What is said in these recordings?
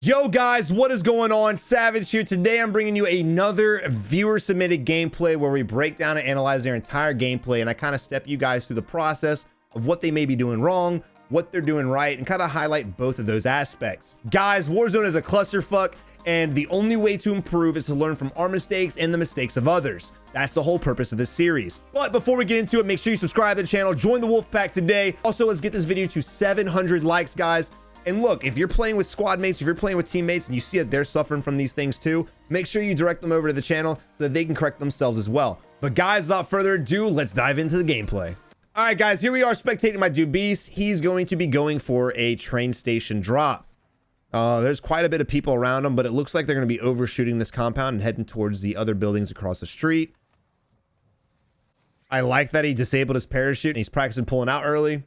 Yo guys, what is going on? Savage here. Today I'm bringing you another viewer submitted gameplay where we break down and analyze their entire gameplay, and I kind of step you guys through the process of what they may be doing wrong, what they're doing right, and kind of highlight both of those aspects. Guys, Warzone is a clusterfuck, and the only way to improve is to learn from our mistakes and the mistakes of others. That's the whole purpose of this series. But before we get into it, make sure you subscribe to the channel, join the wolf pack today. Also, let's get this video to 700 likes, guys. And look, if you're playing with squad mates, if you're playing with teammates and you see that they're suffering from these things too, make sure you direct them over to the channel so that they can correct themselves as well. But guys, without further ado, let's dive into the gameplay. All right, guys, here we are spectating my dude Beast. He's going to be going for a train station drop. There's quite a bit of people around him, but it looks like they're going to be overshooting this compound and heading towards the other buildings across the street. I like that he disabled his parachute and he's practicing pulling out early.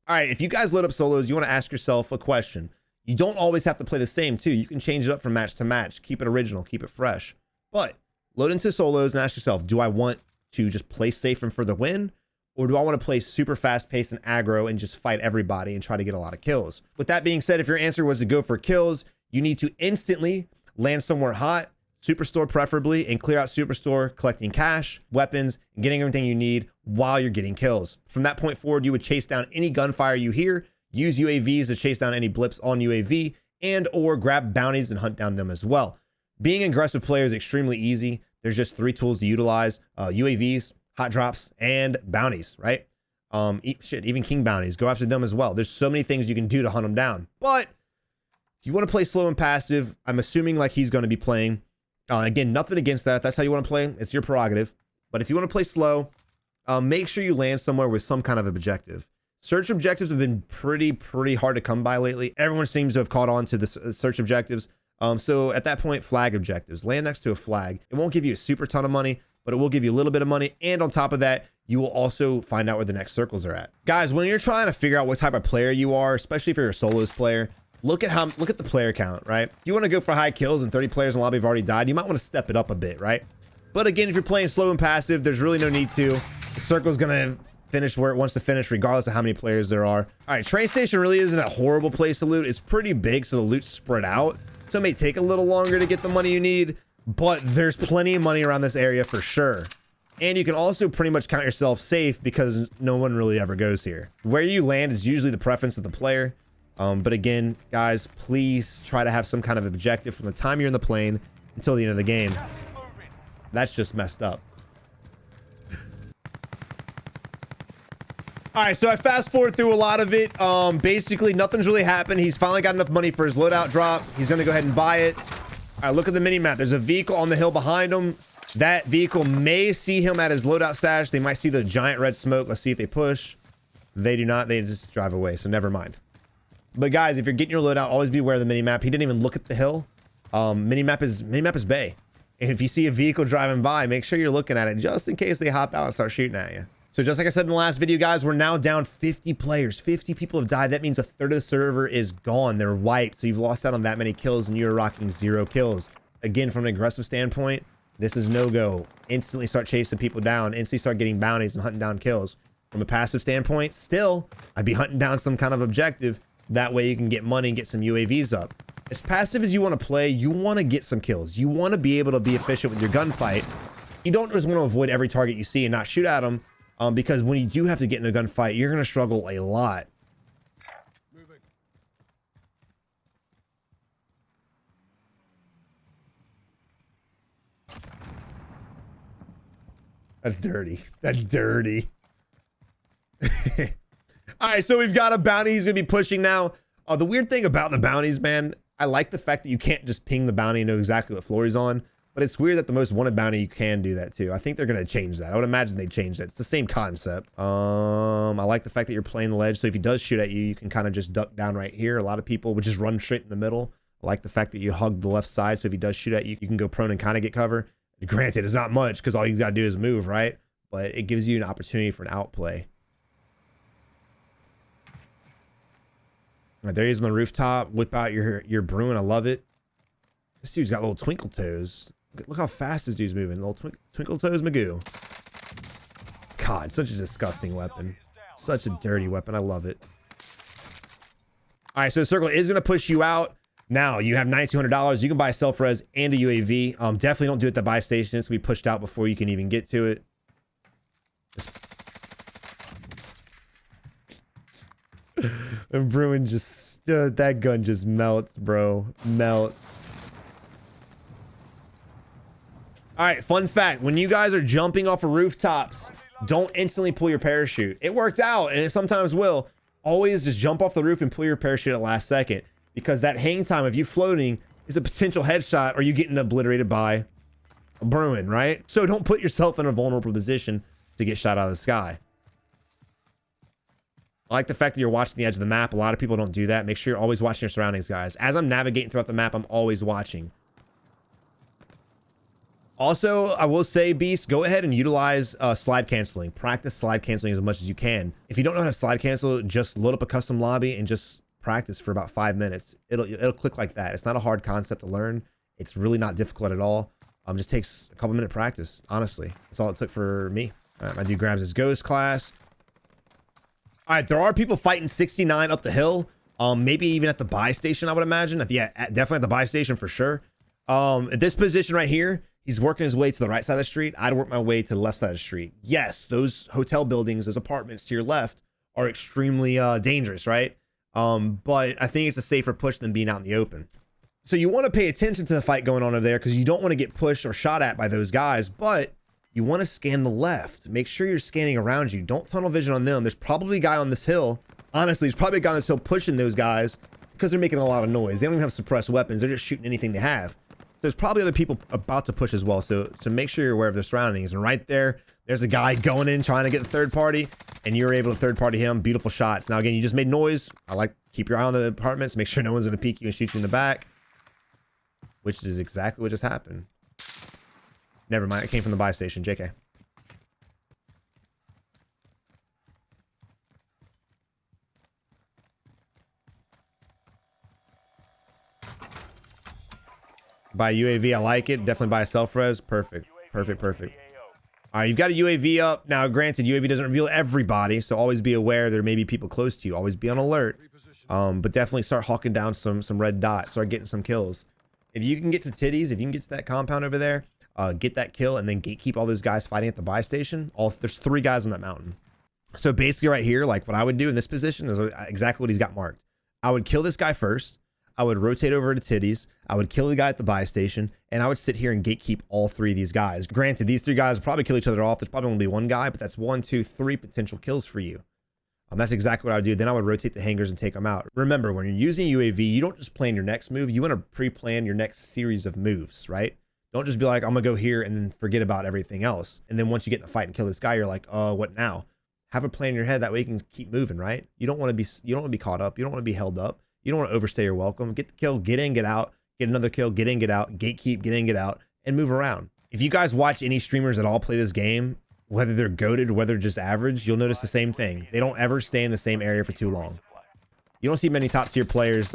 All right, if you guys load up solos, you want to ask yourself a question. You don't always have to play the same too. You can change it up from match to match. Keep it original, keep it fresh. But load into solos and ask yourself, do I want to just play safe and for the win? Or do I want to play super fast paced and aggro and just fight everybody and try to get a lot of kills? With that being said, if your answer was to go for kills, you need to instantly land somewhere hot, Superstore preferably, and clear out Superstore, collecting cash, weapons, and getting everything you need while you're getting kills. From that point forward, you would chase down any gunfire you hear, use UAVs to chase down any blips on UAV, and or grab bounties and hunt down them as well. Being an aggressive player is extremely easy. There's just 3 tools to utilize: UAVs, hot drops, and bounties, right? Even king bounties, go after them as well. There's so many things you can do to hunt them down. But if you want to play slow and passive, I'm assuming like he's going to be playing. Again, nothing against that. If that's how you want to play, it's your prerogative. But if you want to play slow, make sure you land somewhere with some kind of objective. Search objectives have been pretty hard to come by lately. Everyone seems to have caught on to the search objectives. So at that point, flag objectives. Land next to a flag. It won't give you a super ton of money, but it will give you a little bit of money. And on top of that, you will also find out where the next circles are at. Guys, when you're trying to figure out what type of player you are, especially if you're a solos player, look at the player count, right? If you want to go for high kills and 30 players in the lobby have already died, you might want to step it up a bit, right? But again, if you're playing slow and passive, there's really no need to. The circle's going to finish where it wants to finish, regardless of how many players there are. All right, train station really isn't a horrible place to loot. It's pretty big, so the loot's spread out. So it may take a little longer to get the money you need, but there's plenty of money around this area for sure. And you can also pretty much count yourself safe because no one really ever goes here. Where you land is usually the preference of the player. But again, guys, please try to have some kind of objective from the time you're in the plane until the end of the game. That's just messed up. All right, so I fast forward through a lot of it. Basically, nothing's really happened. He's finally got enough money for his loadout drop. He's going to go ahead and buy it. All right, look at the mini map. There's a vehicle on the hill behind him. That vehicle may see him at his loadout stash. They might see the giant red smoke. Let's see if they push. They do not. They just drive away, so never mind. But guys, if you're getting your loadout, always be aware of the minimap. He didn't even look at the hill. Minimap is bay. And if you see a vehicle driving by, make sure you're looking at it just in case they hop out and start shooting at you. So just like I said in the last video, guys, we're now down 50 players. 50 people have died. That means a third of the server is gone. They're wiped. So you've lost out on that many kills and you're rocking 0 kills. Again, from an aggressive standpoint, this is no go. Instantly start chasing people down. Instantly start getting bounties and hunting down kills. From a passive standpoint, still, I'd be hunting down some kind of objective. That way you can get money and get some UAVs up. As passive as you want to play, you want to get some kills. You want to be able to be efficient with your gunfight. You don't just want to avoid every target you see and not shoot at them, because when you do have to get in a gunfight, you're going to struggle a lot. Moving. That's dirty. That's dirty. All right, so we've got a bounty he's going to be pushing now. The weird thing about the bounties, man, I like the fact that you can't just ping the bounty and know exactly what floor he's on. But it's weird that the most wanted bounty, you can do that too. I think they're going to change that. I would imagine they change that. It's the same concept. I like the fact that you're playing the ledge. So if he does shoot at you, you can kind of just duck down right here. A lot of people would just run straight in the middle. I like the fact that you hug the left side. So if he does shoot at you, you can go prone and kind of get cover. Granted, it's not much because all you got to do is move, right? But it gives you an opportunity for an outplay. Right, there he is on the rooftop. Whip out your Bruin. I love it. This dude's got little twinkle toes. Look how fast this dude's moving. Little twinkle toes Magoo. God, such a disgusting weapon. Such a dirty weapon. I love it. All right, so the circle is going to push you out. Now you have $9,200. You can buy self-res and a UAV. Definitely don't do it at the buy station. It's gonna be pushed out before you can even get to it. And Bruin just, that gun just melts, bro. Melts. All right, fun fact. When you guys are jumping off of rooftops, don't instantly pull your parachute. It worked out, and it sometimes will. Always just jump off the roof and pull your parachute at the last second, because that hang time of you floating is a potential headshot or you getting obliterated by a Bruin, right? So don't put yourself in a vulnerable position to get shot out of the sky. I like the fact that you're watching the edge of the map. A lot of people don't do that. Make sure you're always watching your surroundings, guys. As I'm navigating throughout the map, I'm always watching. Also, I will say, Beast, go ahead and utilize slide canceling. Practice slide canceling as much as you can. If you don't know how to slide cancel, just load up a custom lobby and just practice for about 5 minutes. It'll click like that. It's not a hard concept to learn. It's really not difficult at all. Just takes a couple minute practice, honestly. That's all it took for me. All right, my dude grabs his ghost class. All right, there are people fighting 69 up the hill. Maybe even at the buy station, I would imagine. Yeah, definitely at the buy station for sure. At this position right here, he's working his way to the right side of the street. I'd work my way to the left side of the street. Yes, those hotel buildings, those apartments to your left are extremely dangerous, right? But I think it's a safer push than being out in the open. So you want to pay attention to the fight going on over there, because you don't want to get pushed or shot at by those guys, but you want to scan the left. Make sure you're scanning around you. Don't tunnel vision on them. There's probably a guy on this hill. Honestly, there's probably a guy on this hill pushing those guys because they're making a lot of noise. They don't even have suppressed weapons. They're just shooting anything they have. There's probably other people about to push as well. So make sure you're aware of their surroundings. And right there's a guy going in trying to get the third party, and you're able to third party him. Beautiful shots. Now, again, you just made noise. I like keep your eye on the apartments. Make sure no one's going to peek you and shoot you in the back, which is exactly what just happened. Never mind. It came from the buy station. JK. Buy UAV. I like it. Definitely buy a self-res. Perfect. Perfect. Perfect. All right, you've got a UAV up. Now, granted, UAV doesn't reveal everybody, so always be aware there may be people close to you. Always be on alert. But definitely start hawking down some red dots. Start getting some kills. If you can get to titties, if you can get to that compound over there, get that kill, and then gatekeep all those guys fighting at the buy station. There's 3 guys on that mountain. So basically right here, like what I would do in this position is exactly what he's got marked. I would kill this guy first. I would rotate over to titties. I would kill the guy at the buy station, and I would sit here and gatekeep all 3 of these guys. Granted, these 3 guys will probably kill each other off. There's probably only one guy, but that's 1, 2, 3 potential kills for you. That's exactly what I would do. Then I would rotate the hangars and take them out. Remember, when you're using UAV, you don't just plan your next move. You want to pre-plan your next series of moves, right? Don't just be like, I'm gonna go here and then forget about everything else. And then once you get in the fight and kill this guy, you're like, what now? Have a plan in your head. That way you can keep moving, right? You don't want to be caught up. You don't want to be held up. You don't want to overstay your welcome. Get the kill, get in, get out, get another kill, get in, get out, gatekeep, get in, get out, and move around. If you guys watch any streamers at all play this game, whether they're goated or whether just average, you'll notice the same thing. They don't ever stay in the same area for too long. You don't see many top tier players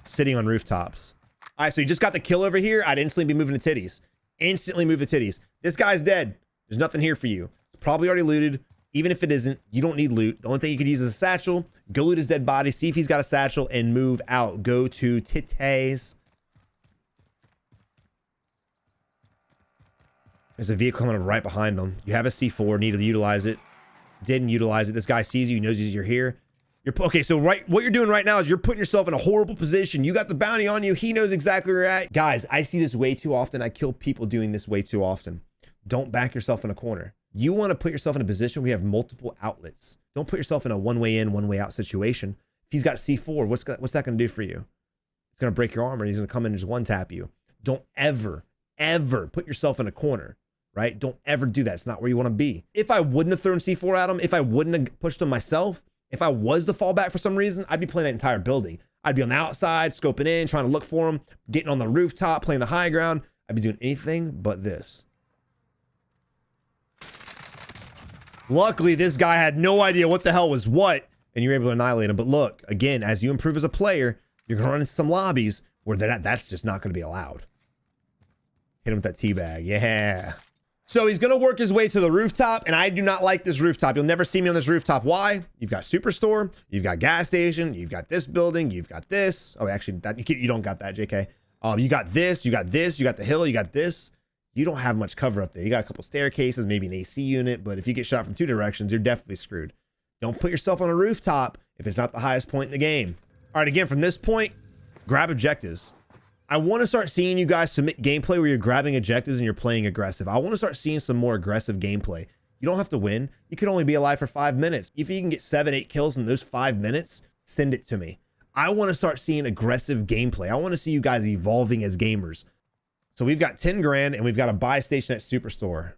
sitting on rooftops. All right, so you just got the kill over here. I'd instantly be moving to titties. Instantly move to titties. This guy's dead. There's nothing here for you. It's probably already looted. Even if it isn't, you don't need loot. The only thing you could use is a satchel. Go loot his dead body. See if he's got a satchel and move out. Go to titties. There's a vehicle coming up right behind him. You have a C4. Need to utilize it. Didn't utilize it. This guy sees you. He knows you're here. Okay, so what you're doing right now is you're putting yourself in a horrible position. You got the bounty on you. He knows exactly where you're at. Guys, I see this way too often. I kill people doing this way too often. Don't back yourself in a corner. You want to put yourself in a position where you have multiple outlets. Don't put yourself in a one way in, one way out situation. If he's got C4, what's that going to do for you? It's going to break your armor. He's going to come in and just one tap you. Don't ever put yourself in a corner, right? Don't ever do that. It's not where you want to be. If I wouldn't have thrown C4 at him, if I wouldn't have pushed him myself, if I was the fallback for some reason, I'd be playing that entire building. I'd be on the outside, scoping in, trying to look for him, getting on the rooftop, playing the high ground. I'd be doing anything but this. Luckily, this guy had no idea what the hell was what, and you're able to annihilate him. But look, again, as you improve as a player, you're going to run into some lobbies where that's just not going to be allowed. Hit him with that teabag. Yeah. So he's going to work his way to the rooftop, and I do not like this rooftop. You'll never see me on this rooftop. Why? You've got Superstore, you've got gas station, you've got this building, you've got this. Oh, actually, that you don't got that, JK. You got this, you got this, you got the hill, you got this. You don't have much cover up there. You got a couple staircases, maybe an AC unit, but if you get shot from 2 directions, you're definitely screwed. Don't put yourself on a rooftop if it's not the highest point in the game. All right, again, from this point, grab objectives. I want to start seeing you guys submit gameplay where you're grabbing objectives and you're playing aggressive. I want to start seeing some more aggressive gameplay. You don't have to win. You can only be alive for 5 minutes. If you can get 7, 8 kills in those 5 minutes, send it to me. I want to start seeing aggressive gameplay. I want to see you guys evolving as gamers. So we've got 10 grand and we've got a buy station at Superstore.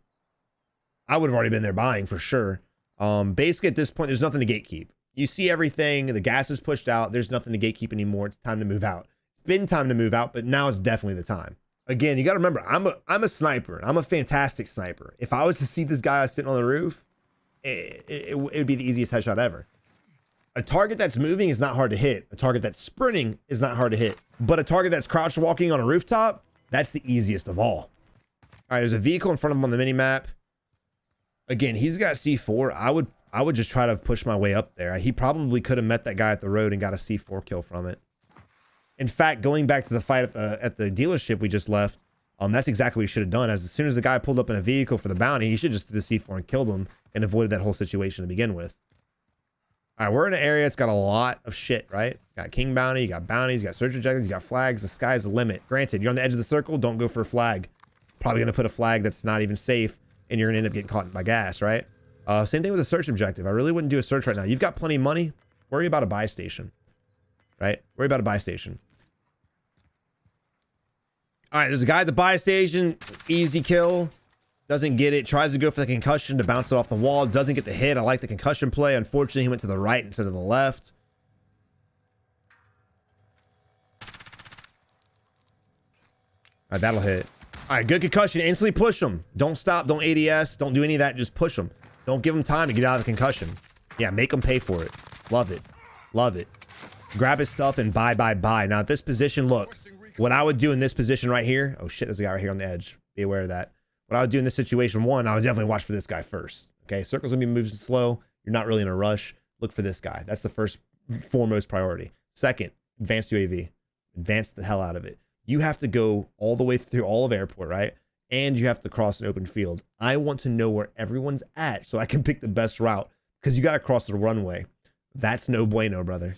I would have already been there buying for sure. Basically at this point, there's nothing to gatekeep. You see everything. The gas is pushed out. There's nothing to gatekeep anymore. It's time to move out. Been time to move out, but now it's definitely the time. Again, you got to remember, I'm a sniper. I'm a fantastic sniper. If I was to see this guy sitting on the roof, it would be the easiest headshot ever. A target that's moving is not hard to hit. A target that's sprinting is not hard to hit. But a target that's crouched walking on a rooftop, that's the easiest of all. All right, there's a vehicle in front of him on the mini map. Again, he's got C4. I would just try to push my way up there. He probably could have met that guy at the road and got a C4 kill from it. In fact, going back to the fight at the dealership we just left, that's exactly what he should have done. As soon as the guy pulled up in a vehicle for the bounty, he should just do the C4 and killed him and avoided that whole situation to begin with. All right, we're in an area that's got a lot of shit, right? Got king bounty, you got bounties, you got search objectives, you got flags. The sky's the limit. Granted, you're on the edge of the circle, don't go for a flag. Probably going to put a flag that's not even safe, and you're going to end up getting caught by gas, right? Same thing with a search objective. I really wouldn't do a search right now. You've got plenty of money. Worry about a buy station, right? Worry about a buy station. All right, there's a guy at the buy station. Easy kill. Doesn't get it. Tries to go for the concussion to bounce it off the wall. Doesn't get the hit. I like the concussion play. Unfortunately, he went to the right instead of the left. All right, that'll hit. All right, good concussion. Instantly push him. Don't stop. Don't ADS. Don't do any of that. Just push him. Don't give him time to get out of the concussion. Yeah, make him pay for it. Love it. Love it. Grab his stuff and buy. Now, at this position, look. What I would do in this position right here. Oh, shit. There's a guy right here on the edge. Be aware of that. What I would do in this situation, one, I would definitely watch for this guy first. Okay, circle's gonna be moving slow. You're not really in a rush. Look for this guy. That's the first, foremost priority. Second, advanced UAV. Advance the hell out of it. You have to go all the way through all of airport, right? And you have to cross an open field. I want to know where everyone's at so I can pick the best route because you got to cross the runway. That's no bueno, brother.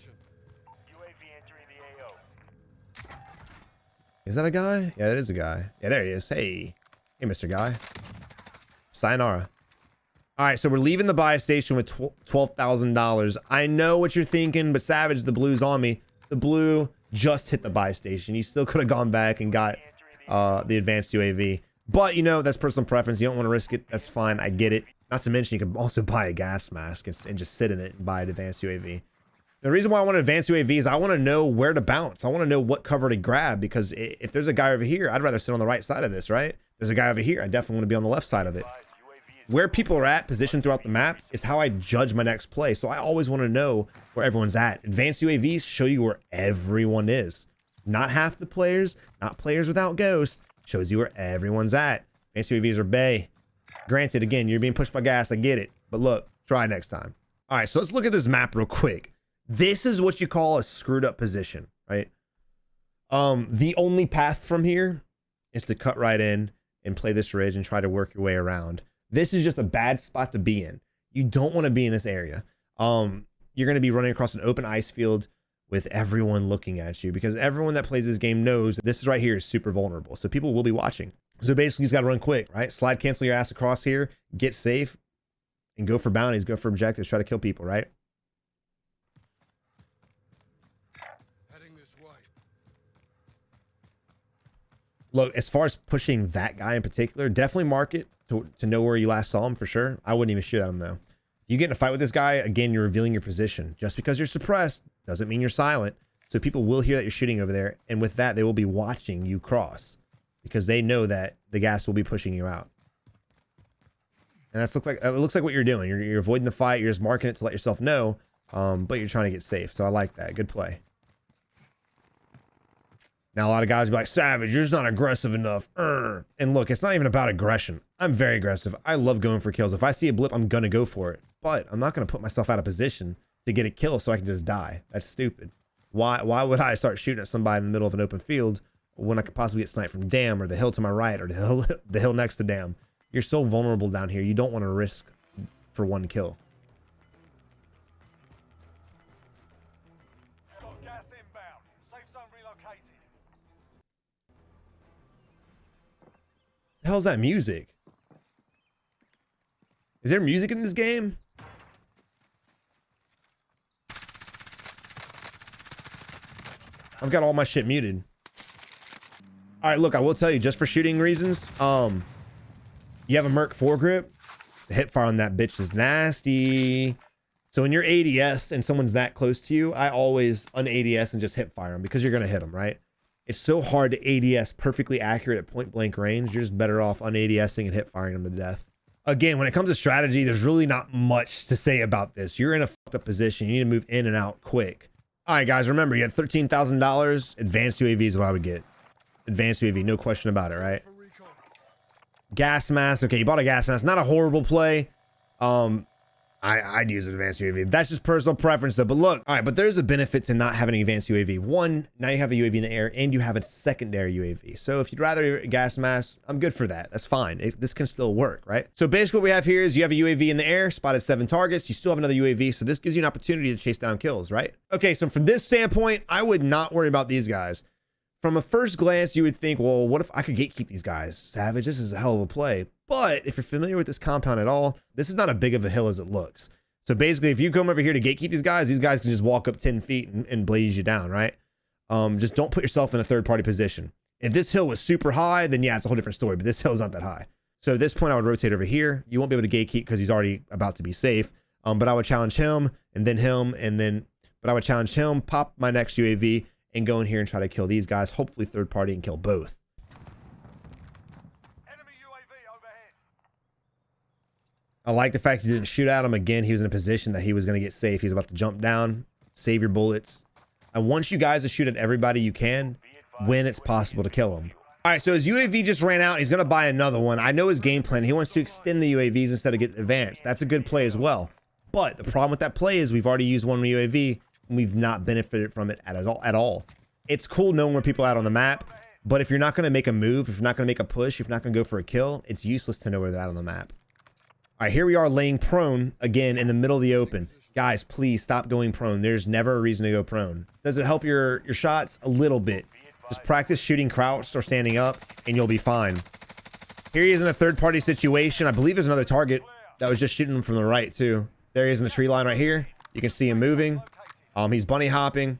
Is that a guy? Yeah, that is a guy. Yeah, there he is. Hey, Mr. Guy. Sayonara. All right, so we're leaving the buy station with $12,000. I know what you're thinking, but Savage, the blue's on me. The blue just hit the buy station. He still could have gone back and got the advanced UAV. But, you know, that's personal preference. You don't want to risk it. That's fine. I get it. Not to mention, you can also buy a gas mask and just sit in it and buy an advanced UAV. The reason why I want an advanced UAV is I want to know where to bounce. I want to know what cover to grab, because if there's a guy over here, I'd rather sit on the right side of this, right? There's a guy over here. I definitely want to be on the left side of it. Where people are at positioned throughout the map is how I judge my next play. So I always want to know where everyone's at. Advanced UAVs show you where everyone is. Not half the players, not players without ghosts. Shows you where everyone's at. Advanced UAVs are bay. Granted, again, you're being pushed by gas. I get it. But look, try next time. All right, so let's look at this map real quick. This is what you call a screwed up position, right? The only path from here is to cut right in and play this ridge and try to work your way around. This is just a bad spot to be in. You don't want to be in this area. You're going to be running across an open ice field with everyone looking at you, because everyone that plays this game knows this is right here is super vulnerable. So people will be watching. So basically, you just got to run quick, right? Slide cancel your ass across here, get safe, and go for bounties, go for objectives, try to kill people, right? Look, as far as pushing that guy in particular, definitely mark it to know where you last saw him for sure. I wouldn't even shoot at him though. You get in a fight with this guy, again, you're revealing your position. Just because you're suppressed doesn't mean you're silent. So people will hear that you're shooting over there, and with that, they will be watching you cross because they know that the gas will be pushing you out. And it looks like what you're doing. You're avoiding the fight. You're just marking it to let yourself know, but you're trying to get safe. So I like that. Good play. Now, a lot of guys be like, Savage, you're just not aggressive enough. And look, it's not even about aggression. I'm very aggressive. I love going for kills. If I see a blip, I'm going to go for it. But I'm not going to put myself out of position to get a kill so I can just die. That's stupid. Why would I start shooting at somebody in the middle of an open field when I could possibly get sniped from Dam or the hill to my right or the hill next to Dam? You're so vulnerable down here. You don't want to risk for one kill. Got gas inbound. Safe zone relocated. The hell's that music? Is there music in this game? I've got all my shit muted. All right, look, I will tell you, just for shooting reasons, you have a Merc foregrip. The hip fire on that bitch is nasty. So when you're ADS and someone's that close to you, I always un-ADS and just hip fire them because you're gonna hit them, right? It's so hard to ADS perfectly accurate at point blank range. You're just better off un-ADSing and hip firing them to death. Again, when it comes to strategy, there's really not much to say about this. You're in a fucked up position. You need to move in and out quick. All right, guys, remember, you had $13,000. Advanced UAV is what I would get. Advanced UAV, no question about it, right? Gas mask. Okay, you bought a gas mask. Not a horrible play. I'd use an advanced UAV. That's just personal preference, though. But look, all right, but there's a benefit to not having an advanced UAV. One, now you have a UAV in the air, and you have a secondary UAV. So if you'd rather a gas mask, I'm good for that. That's fine. This can still work, right? So basically what we have here is you have a UAV in the air, spotted 7 targets. You still have another UAV, so this gives you an opportunity to chase down kills, right? Okay, so from this standpoint, I would not worry about these guys. From a first glance, you would think, well, what if I could gatekeep these guys? Savage, this is a hell of a play. But if you're familiar with this compound at all, this is not as big of a hill as it looks. So basically, if you come over here to gatekeep these guys can just walk up 10 feet and blaze you down, right? Just don't put yourself in a third-party position. If this hill was super high, then yeah, it's a whole different story, but this hill is not that high. So at this point, I would rotate over here. You won't be able to gatekeep because he's already about to be safe. But I would challenge him, and then him, but I would challenge him, pop my next UAV, and go in here and try to kill these guys, hopefully third-party, and kill both. I like the fact he didn't shoot at him. Again, he was in a position that he was going to get safe. He was about to jump down, save your bullets. I want you guys to shoot at everybody you can when it's possible to kill him. All right, so his UAV just ran out. He's going to buy another one. I know his game plan. He wants to extend the UAVs instead of get advanced. That's a good play as well. But the problem with that play is we've already used one UAV, and we've not benefited from it at all. It's cool knowing where people are at on the map, but if you're not going to make a move, if you're not going to make a push, if you're not going to go for a kill, it's useless to know where they're at on the map. All right, here we are laying prone again in the middle of the open. Guys, please stop going prone. There's never a reason to go prone. Does it help your shots? A little bit. Just practice shooting crouched or standing up, and you'll be fine. Here he is in a third-party situation. I believe there's another target that was just shooting him from the right, too. There he is in the tree line right here. You can see him moving. He's bunny hopping.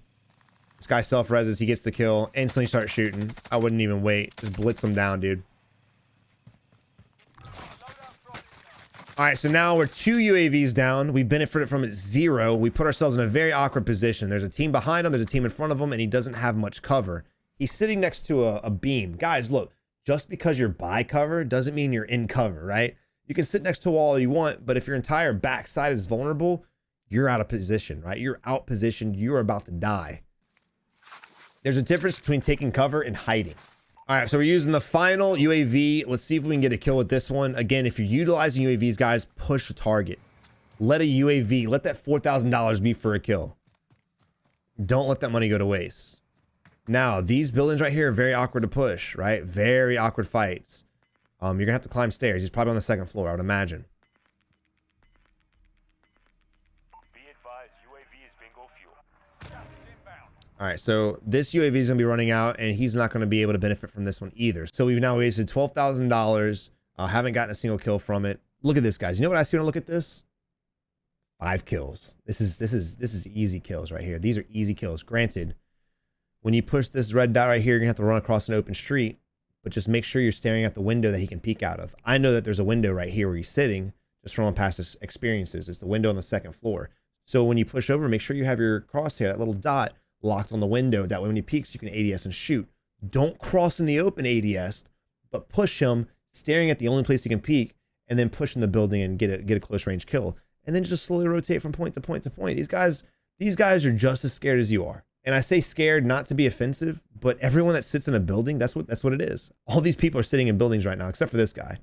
This guy self-reses. He gets the kill. Instantly start shooting. I wouldn't even wait. Just blitz him down, dude. All right, so now we're 2 UAVs down. We benefited from it 0. We put ourselves in a very awkward position. There's a team behind him. There's a team in front of him, and he doesn't have much cover. He's sitting next to a beam. Guys, look, just because you're by cover doesn't mean you're in cover, right? You can sit next to a wall all you want, but if your entire backside is vulnerable, you're out of position, right? You're out positioned. You're about to die. There's a difference between taking cover and hiding. All right, so we're using the final UAV. Let's see if we can get a kill with this one. Again, if you're utilizing UAVs, guys, push a target. Let a UAV, let that $4,000 be for a kill. Don't let that money go to waste. Now, these buildings right here are very awkward to push, right? Very awkward fights. You're going to have to climb stairs. He's probably on the 2nd floor, I would imagine. All right, so this UAV is going to be running out, and he's not going to be able to benefit from this one either. So we've now wasted $12,000. Haven't gotten a single kill from it. Look at this, guys. You know what I see when I look at this? 5 kills. This is easy kills right here. These are easy kills. Granted, when you push this red dot right here, you're going to have to run across an open street, but just make sure you're staring at the window that he can peek out of. I know that there's a window right here where he's sitting, just from past experiences. It's the window on the 2nd floor. So when you push over, make sure you have your crosshair, that little dot, locked on the window. That way when he peeks, you can ADS and shoot. Don't cross in the open ADS, but push him, staring at the only place he can peek, and then push in the building and get a close range kill. And then just slowly rotate from point to point to point. These guys are just as scared as you are. And I say scared not to be offensive, But everyone that sits in a building, that's what it is. All these people are sitting in buildings right now, except for this guy,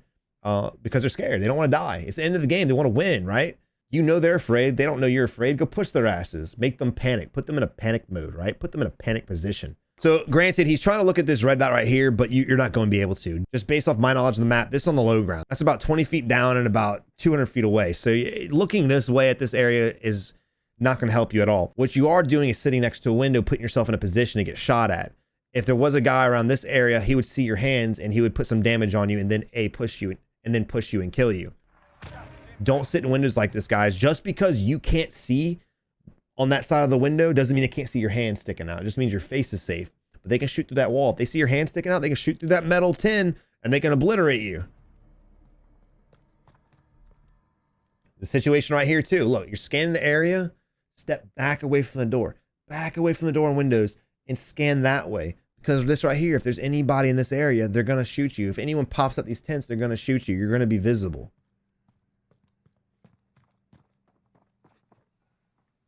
because they're scared. They don't want to die. It's the end of the game. They want to win, right? You know they're afraid. They don't know you're afraid. Go push their asses. Make them panic. Put them in a panic mode, right? Put them in a panic position. So granted, he's trying to look at this red dot right here, but you're not going to be able to. Just based off my knowledge of the map, this is on the low ground. That's about 20 feet down and about 200 feet away. So looking this way at this area is not going to help you at all. What you are doing is sitting next to a window, putting yourself in a position to get shot at. If there was a guy around this area, he would see your hands and he would put some damage on you and then push you and kill you. Don't sit in windows like this, guys. Just because you can't see on that side of the window doesn't mean they can't see your hand sticking out. It just means your face is safe. But they can shoot through that wall. If they see your hand sticking out, they can shoot through that metal tin and they can obliterate you. The situation right here too. Look, you're scanning the area. Step back away from the door. Back away from the door and windows and scan that way. Because of this right here, if there's anybody in this area, they're going to shoot you. If anyone pops up these tents, they're going to shoot you. You're going to be visible.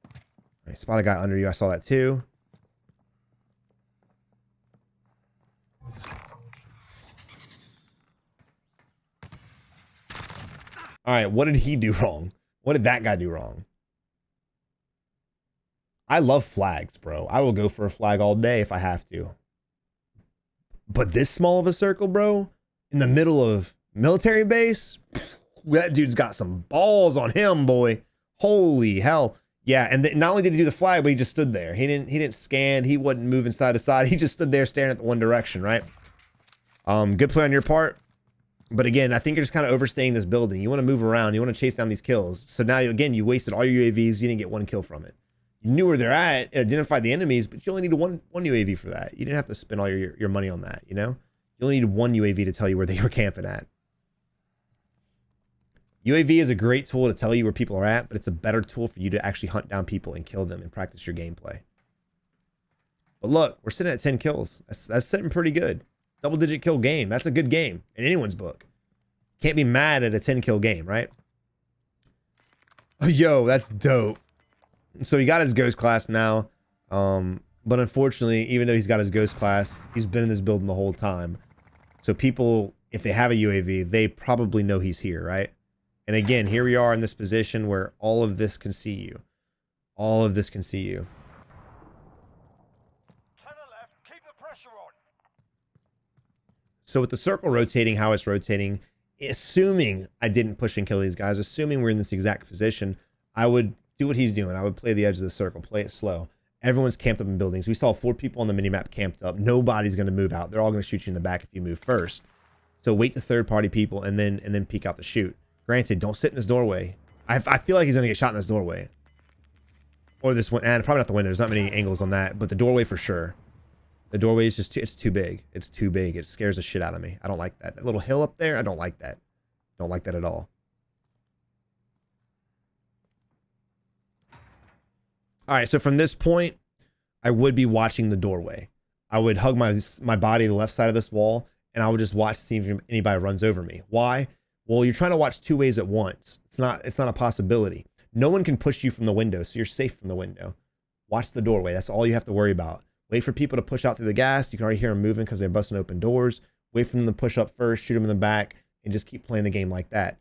All right, spot a guy under you. I saw that too. All right, what did he do wrong? What did that guy do wrong? I love flags, bro. I will go for a flag all day if I have to. But this small of a circle, bro, in the middle of military base, that dude's got some balls on him, boy. Holy hell. Yeah, and not only did he do the flag, but he just stood there. He didn't scan. He wasn't moving side to side. He just stood there staring at the one direction, right? Good play on your part. But again, I think you're just kind of overstaying this building. You want to move around. You want to chase down these kills. So now, again, you wasted all your UAVs. You didn't get one kill from it. You knew where they're at, identified the enemies, but you only needed one UAV for that. You didn't have to spend all your money on that, you know? You only needed one UAV to tell you where they were camping at. UAV is a great tool to tell you where people are at, but it's a better tool for you to actually hunt down people and kill them and practice your gameplay. But look, we're sitting at 10 kills. That's sitting pretty good. Double-digit kill game. That's a good game in anyone's book. Can't be mad at a 10-kill game, right? Oh, yo, that's dope. So he got his ghost class now. But unfortunately, even though he's got his ghost class, he's been in this building the whole time. So people, if they have a UAV, they probably know he's here, right? And again, here we are in this position where all of this can see you. All of this can see you. Left, keep the pressure on. So with the circle rotating, how it's rotating, assuming I didn't push and kill these guys, assuming we're in this exact position, I would do what he's doing. I would play the edge of the circle, play it slow. Everyone's camped up in buildings. We saw 4 people on the minimap camped up. Nobody's going to move out. They're all going to shoot you in the back if you move first. So wait to third-party people and then peek out the shoot. Granted, don't sit in this doorway. I feel like he's going to get shot in this doorway. Or this one, and probably not the window. There's not many angles on that, but the doorway for sure. The doorway is just it's too big. It's too big. It scares the shit out of me. I don't like that. That little hill up there, I don't like that. Don't like that at all. All right, so from this point, I would be watching the doorway. I would hug my body to the left side of this wall, and I would just watch to see if anybody runs over me. Why? Well, you're trying to watch 2 ways at once. It's not a possibility. No one can push you from the window, so you're safe from the window. Watch the doorway. That's all you have to worry about. Wait for people to push out through the gas. You can already hear them moving because they're busting open doors. Wait for them to push up first, shoot them in the back, and just keep playing the game like that.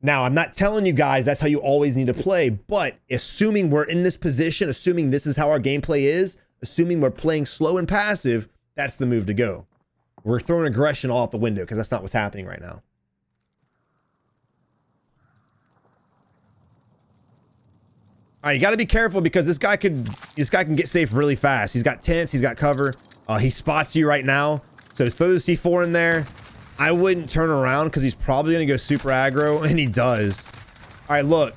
Now, I'm not telling you guys that's how you always need to play, but assuming we're in this position, assuming this is how our gameplay is, assuming we're playing slow and passive, that's the move to go. We're throwing aggression all out the window because that's not what's happening right now. All right, you got to be careful because this guy can get safe really fast. He's got tents, he's got cover. He spots you right now. So throw the C4 in there. I wouldn't turn around because he's probably going to go super aggro, and he does. All right, look.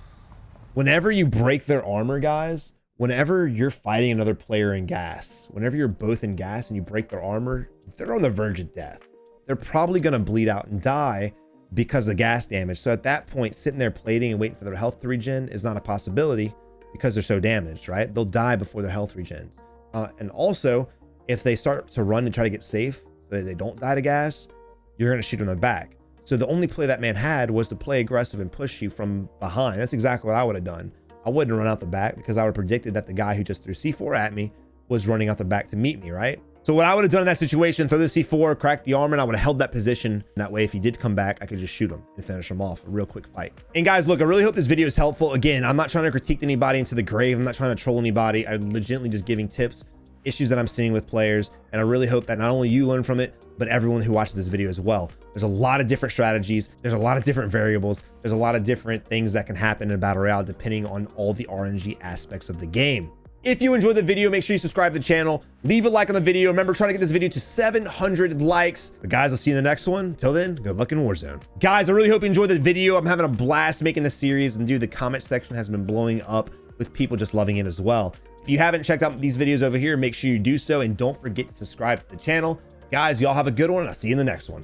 Whenever you break their armor, guys, whenever you're fighting another player in gas, whenever you're both in gas and you break their armor, they're on the verge of death. They're probably going to bleed out and die because of gas damage. So at that point, sitting there plating and waiting for their health to regen is not a possibility because they're so damaged, right? They'll die before their health regens. And also, if they start to run and try to get safe so that they don't die to gas, you're going to shoot them in the back. So the only play that man had was to play aggressive and push you from behind. That's exactly what I would have done. I wouldn't run out the back because I would have predicted that the guy who just threw C4 at me was running out the back to meet me, right? So what I would have done in that situation, throw the C4, crack the armor, and I would have held that position. And that way, if he did come back, I could just shoot him and finish him off. A real quick fight. And guys, look, I really hope this video is helpful. Again, I'm not trying to critique anybody into the grave. I'm not trying to troll anybody. I'm legitimately just giving tips, issues that I'm seeing with players. And I really hope that not only you learn from it, but everyone who watches this video as well. There's a lot of different strategies. There's a lot of different variables. There's a lot of different things that can happen in a battle royale depending on all the RNG aspects of the game. If you enjoyed the video, make sure you subscribe to the channel, leave a like on the video. Remember, trying to get this video to 700 likes. But guys, I'll see you in the next one. Till then, good luck in Warzone. Guys, I really hope you enjoyed the video. I'm having a blast making this series, and dude, the comment section has been blowing up with people just loving it as well. If you haven't checked out these videos over here, make sure you do so, and don't forget to subscribe to the channel. Guys, y'all have a good one, and I'll see you in the next one.